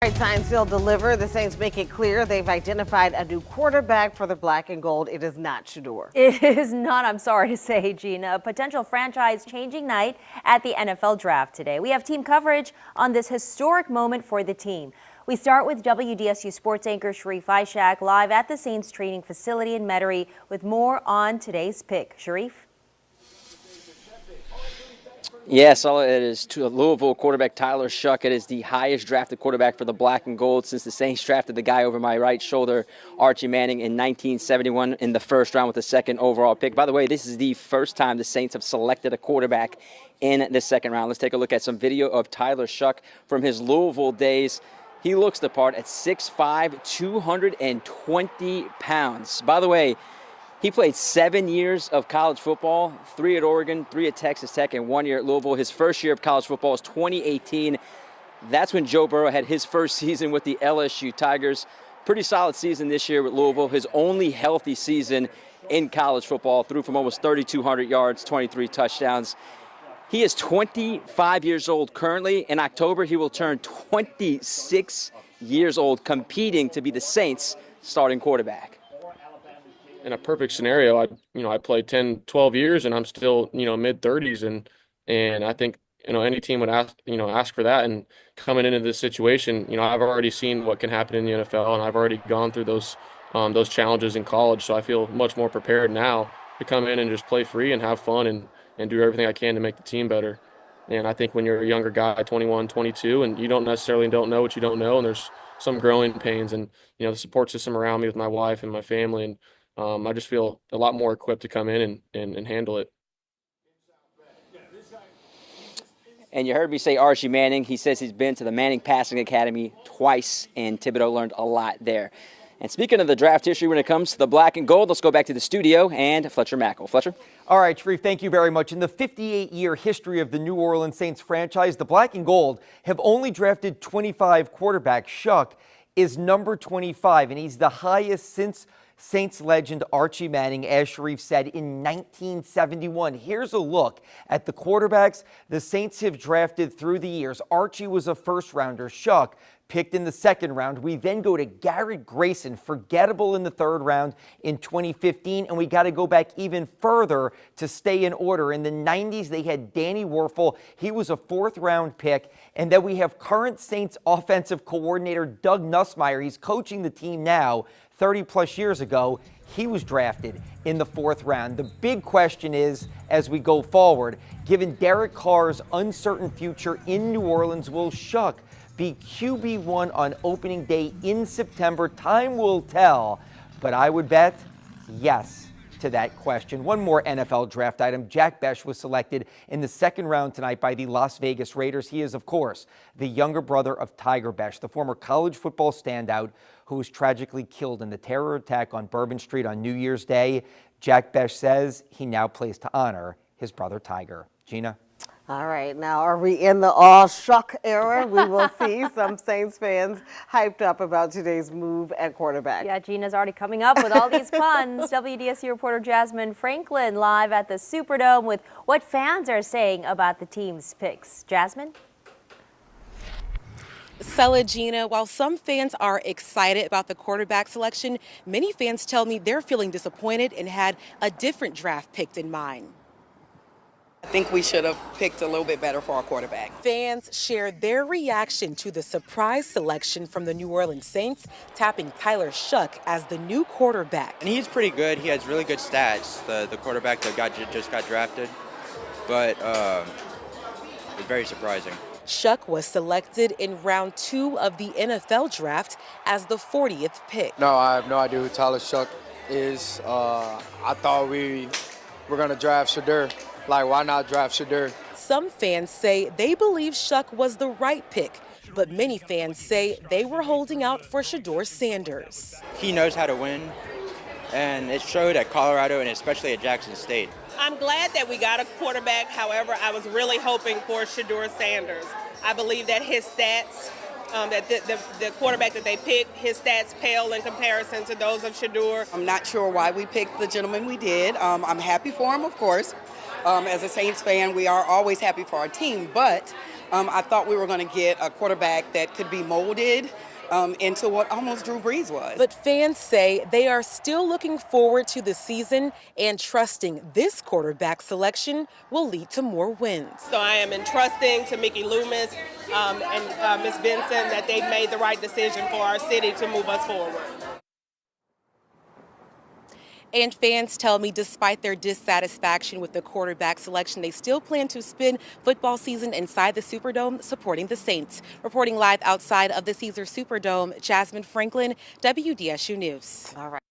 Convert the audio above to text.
All right, signs they'll deliver. The Saints make it clear they've identified a new quarterback for the black and gold. It is not Shedeur. It is not, I'm sorry to say, Gina. A potential franchise-changing night at the NFL draft today. We have team coverage on this historic moment for the team. We start with WDSU sports anchor Sharif Ishak live at the Saints training facility in Metairie with more on today's pick. Sharif? Yes, it is to Louisville quarterback Tyler Shough. It is the highest drafted quarterback for the black and gold since the Saints drafted the guy over my right shoulder, Archie Manning, in 1971 in the first round with the second overall pick. By the way, this is the first time the Saints have selected a quarterback in the second round. Let's take a look at some video of Tyler Shough from his Louisville days. He looks the part at 6'5", 220 pounds. By the way, he played 7 years of college football, 3 at Oregon, 3 at Texas Tech, and 1 year at Louisville. His first year of college football was 2018. That's when Joe Burrow had his first season with the LSU Tigers. Pretty solid season this year with Louisville. His only healthy season in college football. Threw from almost 3,200 yards, 23 touchdowns. He is 25 years old currently. In October, he will turn 26 years old, competing to be the Saints' starting quarterback. In a perfect scenario, I played 10, 12 years and I'm still, mid-30s, and I think, any team would ask for that. And coming into this situation, I've already seen what can happen in the NFL, and I've already gone through those challenges in college. So I feel much more prepared now to come in and just play free and have fun and do everything I can to make the team better. And I think when you're a younger guy, 21, 22, and you don't know what you don't know, and there's some growing pains, and, the support system around me with my wife and my family, and I just feel a lot more equipped to come in and handle it. And you heard me say Archie Manning. He says he's been to the Manning Passing Academy twice, and Thibodeau learned a lot there. And speaking of the draft history when it comes to the black and gold, let's go back to the studio and Fletcher Mackel. Fletcher? All right, Sharif, thank you very much. In the 58-year history of the New Orleans Saints franchise, the black and gold have only drafted 25 quarterbacks. Shough is number 25, and he's the highest since Saints legend Archie Manning, as Sharif said, in 1971. Here's a look at the quarterbacks the Saints have drafted through the years. Archie was a first-rounder. Shough picked in the second round. We then go to Garrett Grayson, forgettable in the third round in 2015. And we got to go back even further to stay in order. In the 90s, they had Danny Wuerffel. He was a fourth-round pick. And then we have current Saints offensive coordinator Doug Nussmeier. He's coaching the team now. 30-plus years ago, he was drafted in the fourth round. The big question is, as we go forward, given Derek Carr's uncertain future in New Orleans, will Shough be QB1 on opening day in September? Time will tell, but I would bet yes to that question. One more NFL draft item. Jack Bech was selected in the second round tonight by the Las Vegas Raiders. He is, of course, the younger brother of Tiger Bech, the former college football standout who was tragically killed in the terror attack on Bourbon Street on New Year's Day. Jack Bech says he now plays to honor his brother Tiger. Gina? All right, now are we in the all-Shough era? We will see. Some Saints fans hyped up about today's move at quarterback. Yeah, Gina's already coming up with all these puns. WDSU reporter Jasmine Franklin live at the Superdome with what fans are saying about the team's picks. Jasmine? Gina, while some fans are excited about the quarterback selection, many fans tell me they're feeling disappointed and had a different draft picked in mind. I think we should have picked a little bit better for our quarterback. Fans shared their reaction to the surprise selection from the New Orleans Saints, tapping Tyler Shough as the new quarterback. And he's pretty good. He has really good stats, the quarterback that just got drafted. But it's very surprising. Shough was selected in round 2 of the NFL draft as the 40th pick. No, I have no idea who Tyler Shough is. I thought we were going to draft Shedeur. Like, why not draft Shedeur? Some fans say they believe Shough was the right pick, but many fans say they were holding out for Shedeur Sanders. He knows how to win, and it showed at Colorado and especially at Jackson State. I'm glad that we got a quarterback. However, I was really hoping for Shedeur Sanders. I believe that his stats, that the quarterback that they picked, his stats pale in comparison to those of Shedeur. I'm not sure why we picked the gentleman we did. I'm happy for him, of course. As a Saints fan, we are always happy for our team, but I thought we were going to get a quarterback that could be molded into what almost Drew Brees was. But fans say they are still looking forward to the season and trusting this quarterback selection will lead to more wins. So I am entrusting to Mickey Loomis and Ms. Benson that they've made the right decision for our city to move us forward. And fans tell me despite their dissatisfaction with the quarterback selection, they still plan to spend football season inside the Superdome supporting the Saints. Reporting live outside of the Caesars Superdome, Jasmine Franklin, WDSU News. All right.